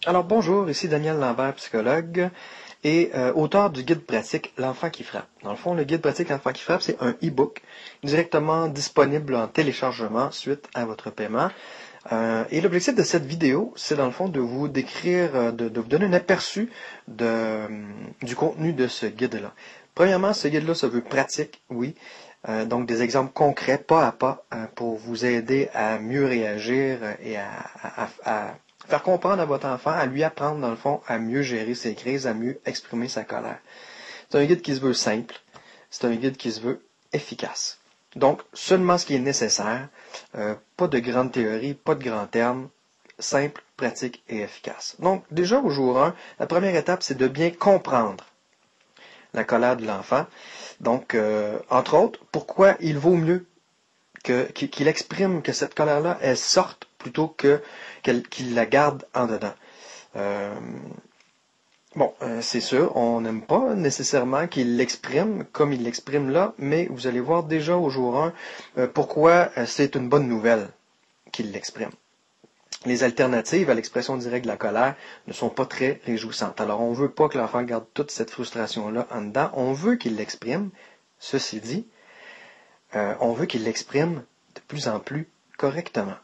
Alors bonjour, ici Daniel Lambert, psychologue et auteur du guide pratique L'enfant qui frappe. Dans le fond, le guide pratique L'enfant qui frappe, c'est un e-book directement disponible en téléchargement suite à votre paiement. Et l'objectif de cette vidéo, c'est dans le fond de vous décrire, de vous donner un aperçu du contenu de ce guide-là. Premièrement, ce guide-là se veut pratique, oui. Donc des exemples concrets, pas à pas, pour vous aider à mieux réagir et à faire comprendre à votre enfant, à lui apprendre, dans le fond, à mieux gérer ses crises, à mieux exprimer sa colère. C'est un guide qui se veut simple, c'est un guide qui se veut efficace. Donc, seulement ce qui est nécessaire, pas de grande théorie, pas de grands termes, simple, pratique et efficace. Donc, déjà au jour 1, la première étape, c'est de bien comprendre la colère de l'enfant. Donc, entre autres, pourquoi il vaut mieux qu'il exprime que cette colère-là, elle sorte plutôt qu'il la garde en dedans. Euh, c'est sûr, on n'aime pas nécessairement qu'il l'exprime comme il l'exprime là, mais vous allez voir déjà au jour 1 pourquoi c'est une bonne nouvelle qu'il l'exprime. Les alternatives à l'expression directe de la colère ne sont pas très réjouissantes. Alors, on ne veut pas que l'enfant garde toute cette frustration-là en dedans. On veut qu'il l'exprime. Ceci dit, on veut qu'il l'exprime de plus en plus correctement.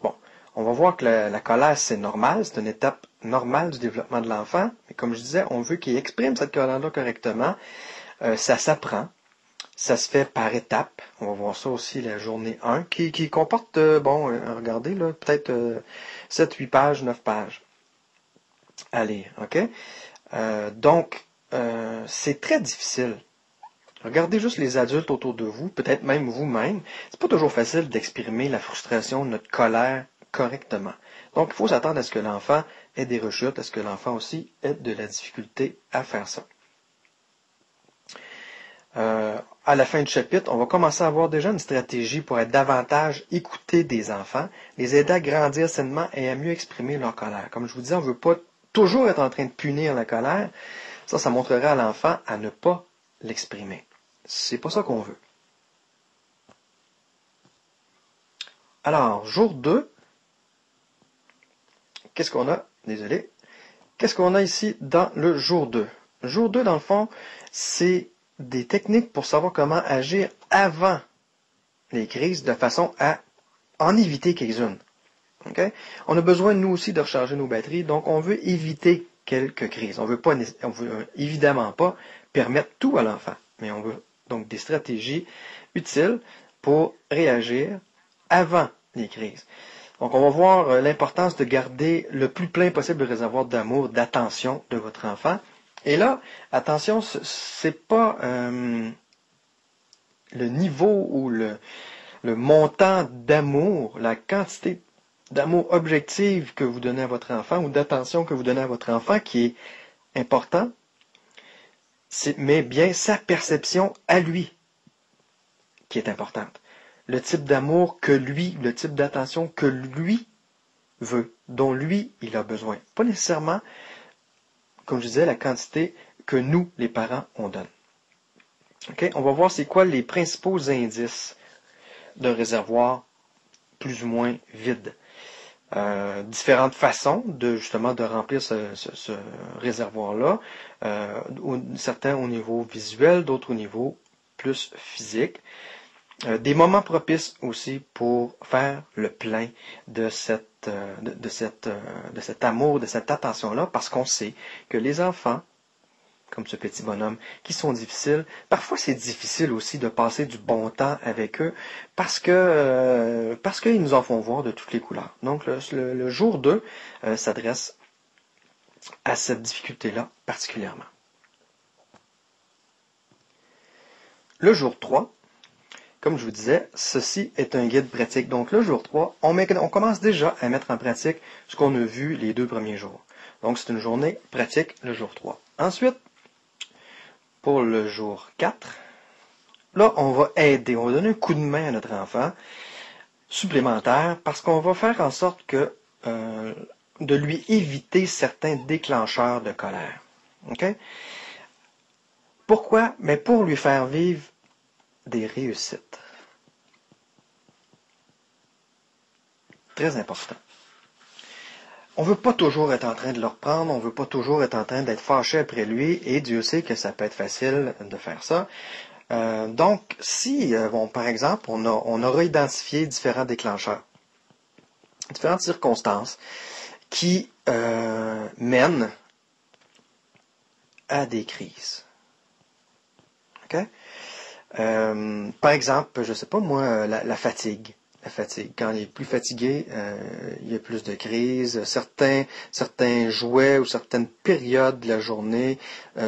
Bon, on va voir que la colère, c'est normal, c'est une étape normale du développement de l'enfant. Mais comme je disais, on veut qu'il exprime cette colère-là correctement. Ça s'apprend. Ça se fait par étapes. On va voir ça aussi la journée 1, qui comporte, regardez, là, peut-être 7, 8 pages, 9 pages. Allez, OK? C'est très difficile. Regardez juste les adultes autour de vous, peut-être même vous-même. C'est pas toujours facile d'exprimer la frustration, notre colère correctement. Donc, il faut s'attendre à ce que l'enfant ait des rechutes, à ce que l'enfant aussi ait de la difficulté à faire ça. À la fin du chapitre, on va commencer à avoir déjà une stratégie pour être davantage écouté des enfants, les aider à grandir sainement et à mieux exprimer leur colère. Comme je vous disais, on ne veut pas toujours être en train de punir la colère. Ça montrerait à l'enfant à ne pas l'exprimer. C'est pas ça qu'on veut. Alors, jour 2, qu'est-ce qu'on a? Désolé. Qu'est-ce qu'on a ici dans le jour 2? Jour 2, dans le fond, c'est des techniques pour savoir comment agir avant les crises de façon à en éviter quelques-unes. Okay? On a besoin, nous aussi, de recharger nos batteries, donc on veut éviter quelques crises. On veut évidemment pas permettre tout à l'enfant, mais on veut donc des stratégies utiles pour réagir avant les crises. Donc, on va voir l'importance de garder le plus plein possible le réservoir d'amour, d'attention de votre enfant. Et là, attention, c'est pas le niveau ou le montant d'amour, la quantité d'amour objective que vous donnez à votre enfant ou d'attention que vous donnez à votre enfant qui est important, mais bien sa perception à lui qui est importante. Le type d'amour que lui, le type d'attention que lui veut, dont lui, il a besoin. Pas nécessairement, comme je disais, la quantité que nous, les parents, on donne. Okay? On va voir c'est quoi les principaux indices d'un réservoir plus ou moins vide. Différentes façons de justement de remplir ce réservoir-là. Certains au niveau visuel, d'autres au niveau plus physique. Des moments propices aussi pour faire le plein de cet amour, de cette attention-là, parce qu'on sait que les enfants, comme ce petit bonhomme, qui sont difficiles, parfois c'est difficile aussi de passer du bon temps avec eux, parce qu'ils nous en font voir de toutes les couleurs. Donc le jour 2 s'adresse à cette difficulté-là particulièrement. Le jour 3, comme je vous disais, ceci est un guide pratique. Donc, le jour 3, on commence déjà à mettre en pratique ce qu'on a vu les 2 premiers jours. Donc, c'est une journée pratique, le jour 3. Ensuite, pour le jour 4, là, on va aider, on va donner un coup de main à notre enfant supplémentaire parce qu'on va faire en sorte de lui éviter certains déclencheurs de colère. OK? Pourquoi? Mais pour lui faire vivre des réussites. Très important. on veut pas toujours être en train de le reprendre, on veut pas toujours être en train d'être fâché après lui, et Dieu sait que ça peut être facile de faire ça. Donc, si, bon, par exemple, on aura identifié différents déclencheurs, différentes circonstances qui mènent à des crises. Okay? Par exemple, je sais pas moi, la fatigue. La fatigue. Quand il est plus fatigué, il y a plus de crises. Certains jouets ou certaines périodes de la journée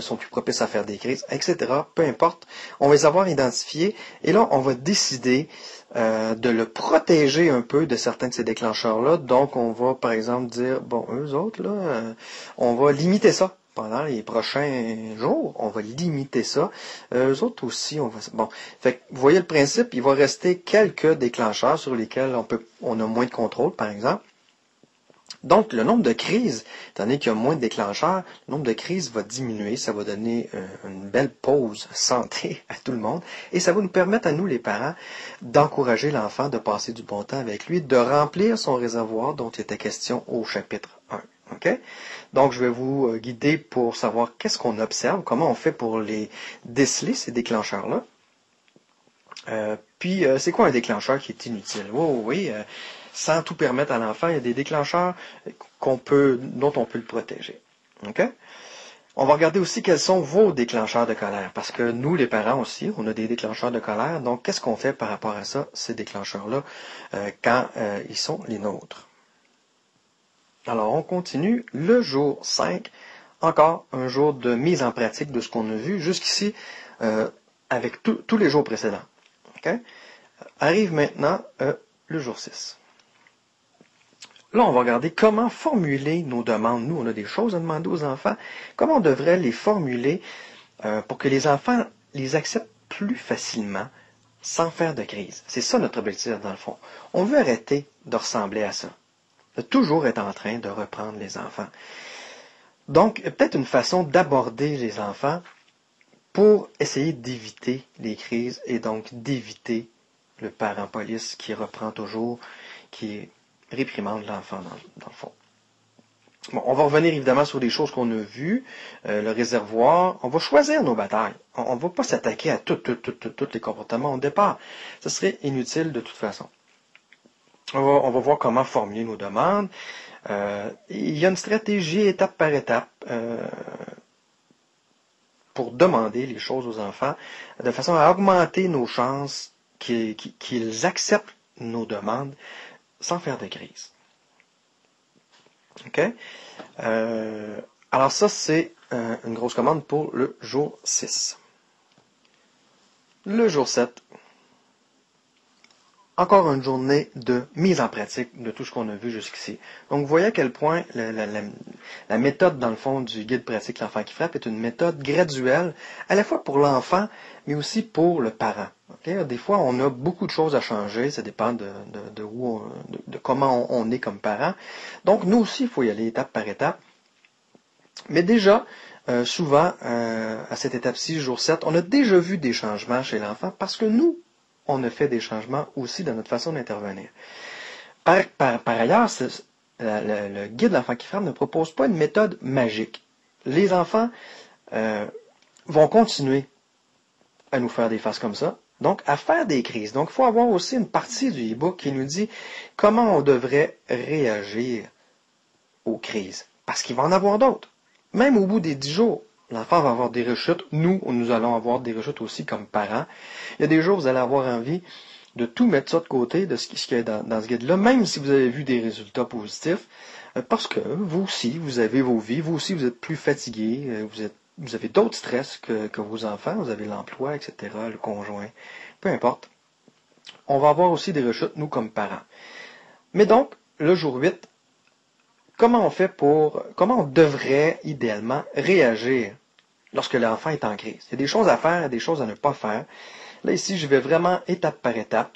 sont plus propices à faire des crises, etc. Peu importe. On va les avoir identifiés et là, on va décider de le protéger un peu de certains de ces déclencheurs-là. Donc, on va, par exemple, dire, bon, eux autres, là, on va limiter ça. Pendant les prochains jours, on va limiter ça. Eux autres aussi, on va... Bon, fait que, vous voyez le principe, il va rester quelques déclencheurs sur lesquels on a moins de contrôle, par exemple. Donc, le nombre de crises, étant donné qu'il y a moins de déclencheurs, le nombre de crises va diminuer. Ça va donner une belle pause santé à tout le monde. Et ça va nous permettre à nous, les parents, d'encourager l'enfant, de passer du bon temps avec lui, de remplir son réservoir dont il était question au chapitre 1. Okay? Donc, je vais vous guider pour savoir qu'est-ce qu'on observe, comment on fait pour les déceler, ces déclencheurs-là. Puis, c'est quoi un déclencheur qui est inutile? Oh, oui, sans tout permettre à l'enfant, il y a des déclencheurs dont on peut le protéger. Okay? On va regarder aussi quels sont vos déclencheurs de colère, parce que nous, les parents aussi, on a des déclencheurs de colère. Donc, qu'est-ce qu'on fait par rapport à ça, ces déclencheurs-là, quand ils sont les nôtres? Alors, on continue. Le jour 5, encore un jour de mise en pratique de ce qu'on a vu jusqu'ici avec tous les jours précédents. Okay? Arrive maintenant le jour 6. Là, on va regarder comment formuler nos demandes. Nous, on a des choses à demander aux enfants. Comment on devrait les formuler pour que les enfants les acceptent plus facilement sans faire de crise. C'est ça notre objectif, dans le fond. On veut arrêter de ressembler à ça. De toujours être en train de reprendre les enfants. Donc, peut-être une façon d'aborder les enfants pour essayer d'éviter les crises et donc d'éviter le parent police qui reprend toujours, qui réprimande l'enfant dans le fond. Bon, on va revenir évidemment sur des choses qu'on a vues, le réservoir. On va choisir nos batailles. On ne va pas s'attaquer à tous les comportements au départ. Ce serait inutile de toute façon. On va voir comment formuler nos demandes. Il y a une stratégie étape par étape pour demander les choses aux enfants, de façon à augmenter nos chances qu'ils acceptent nos demandes sans faire de crise. OK? Alors ça, c'est une grosse commande pour le jour 6. Le jour 7, encore une journée de mise en pratique de tout ce qu'on a vu jusqu'ici. Donc, vous voyez à quel point la méthode, dans le fond, du guide pratique L'enfant qui frappe est une méthode graduelle, à la fois pour l'enfant, mais aussi pour le parent. Okay? Des fois, on a beaucoup de choses à changer, ça dépend de comment on est comme parent. Donc, nous aussi, il faut y aller étape par étape. Mais déjà, souvent, à cette étape-ci, jour 7, on a déjà vu des changements chez l'enfant parce que nous, on a fait des changements aussi dans notre façon d'intervenir. Par ailleurs, le guide L'enfant qui frappe ne propose pas une méthode magique. Les enfants vont continuer à nous faire des faces comme ça, donc à faire des crises. Donc, il faut avoir aussi une partie du e-book qui nous dit comment on devrait réagir aux crises. Parce qu'il va en avoir d'autres. Même au bout des 10 jours, l'enfant va avoir des rechutes. Nous allons avoir des rechutes aussi comme parents. Il y a des jours où vous allez avoir envie de tout mettre ça de côté, de ce qu'il y a dans ce guide-là, même si vous avez vu des résultats positifs, parce que vous aussi, vous avez vos vies, vous aussi, vous êtes plus fatigué, vous avez d'autres stress que vos enfants, vous avez l'emploi, etc., le conjoint, peu importe. On va avoir aussi des rechutes, nous, comme parents. Mais donc, le jour 8, comment on devrait idéalement réagir lorsque l'enfant est en crise? Il y a des choses à faire et des choses à ne pas faire. Là, ici, je vais vraiment étape par étape.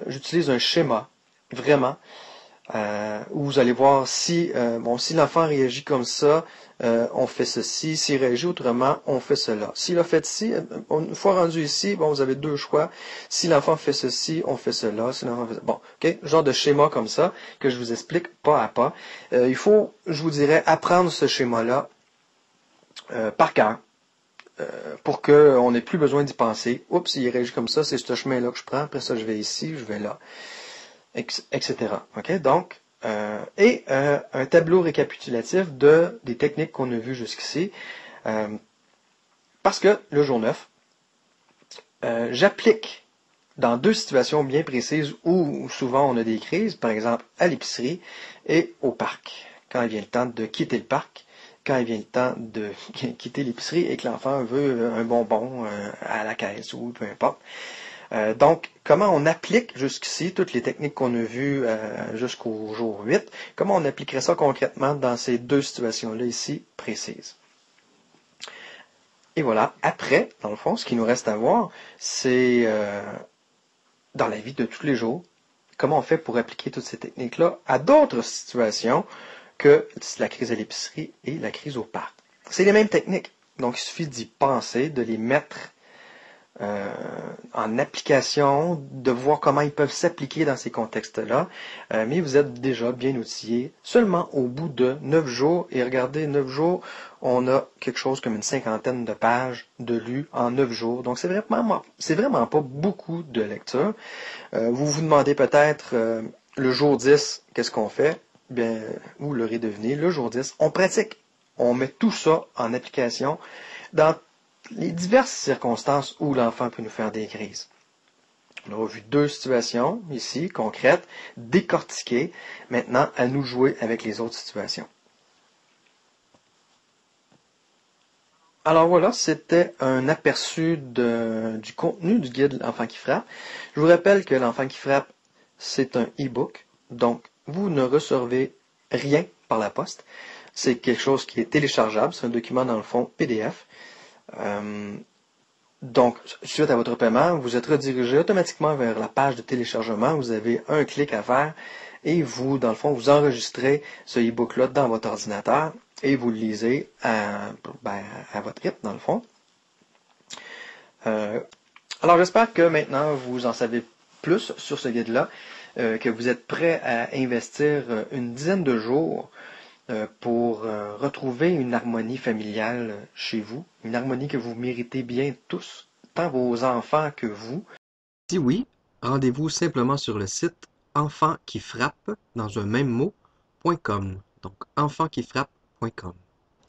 J'utilise un schéma, vraiment. où vous allez voir si, si l'enfant réagit comme ça, on fait ceci. S'il réagit autrement, on fait cela. S'il a fait ci, une fois rendu ici, vous avez deux choix. Si l'enfant fait ceci, on fait cela. Si l'enfant fait... Bon, ok, genre de schéma comme ça que je vous explique pas à pas. Il faut, je vous dirais, apprendre ce schéma-là par cœur. Pour qu'on n'ait plus besoin d'y penser. Oups, il réagit comme ça, c'est ce chemin-là que je prends. Après ça, je vais ici, je vais là, etc. OK? Donc, un tableau récapitulatif des techniques qu'on a vues jusqu'ici. Parce que le jour 9, j'applique dans deux situations bien précises où souvent on a des crises, par exemple à l'épicerie et au parc. Quand il vient le temps de quitter le parc, quand il vient le temps de quitter l'épicerie et que l'enfant veut un bonbon à la caisse ou peu importe. Donc, comment on applique jusqu'ici toutes les techniques qu'on a vues jusqu'au jour 8, comment on appliquerait ça concrètement dans ces deux situations-là ici précises. Et voilà, après, dans le fond, ce qu'il nous reste à voir, c'est dans la vie de tous les jours, comment on fait pour appliquer toutes ces techniques-là à d'autres situations que la crise à l'épicerie et la crise au parc. C'est les mêmes techniques, donc il suffit d'y penser, de les mettre en application, de voir comment ils peuvent s'appliquer dans ces contextes-là, mais vous êtes déjà bien outillé seulement au bout de 9 jours, et regardez, 9 jours, on a quelque chose comme une cinquantaine de pages de lus en 9 jours, donc c'est vraiment pas beaucoup de lecture. Vous vous demandez peut-être, le jour 10, qu'est-ce qu'on fait? Bien, vous l'aurez deviné, le jour 10, on pratique. On met tout ça en application dans les diverses circonstances où l'enfant peut nous faire des crises. On a vu deux situations ici, concrètes, décortiquées. Maintenant, à nous jouer avec les autres situations. Alors voilà, c'était un aperçu du contenu du guide L'Enfant qui frappe. Je vous rappelle que L'Enfant qui frappe, c'est un e-book, donc vous ne recevez rien par la poste. C'est quelque chose qui est téléchargeable, c'est un document dans le fond PDF. Donc, suite à votre paiement, vous êtes redirigé automatiquement vers la page de téléchargement. Vous avez un clic à faire et vous, dans le fond, vous enregistrez ce e-book-là dans votre ordinateur et vous le lisez à votre rythme, dans le fond. Alors, j'espère que maintenant, vous en savez plus sur ce guide-là, que vous êtes prêt à investir une dizaine de jours pour retrouver une harmonie familiale chez vous, une harmonie que vous méritez bien tous, tant vos enfants que vous. Si oui, rendez-vous simplement sur le site enfant qui frappe dans un même mot.com. Donc enfantquifrappe.com.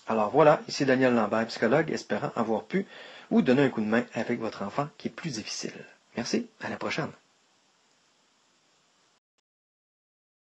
Alors voilà, ici Daniel Lambert, psychologue, espérant avoir pu vous donner un coup de main avec votre enfant qui est plus difficile. Merci, à la prochaine.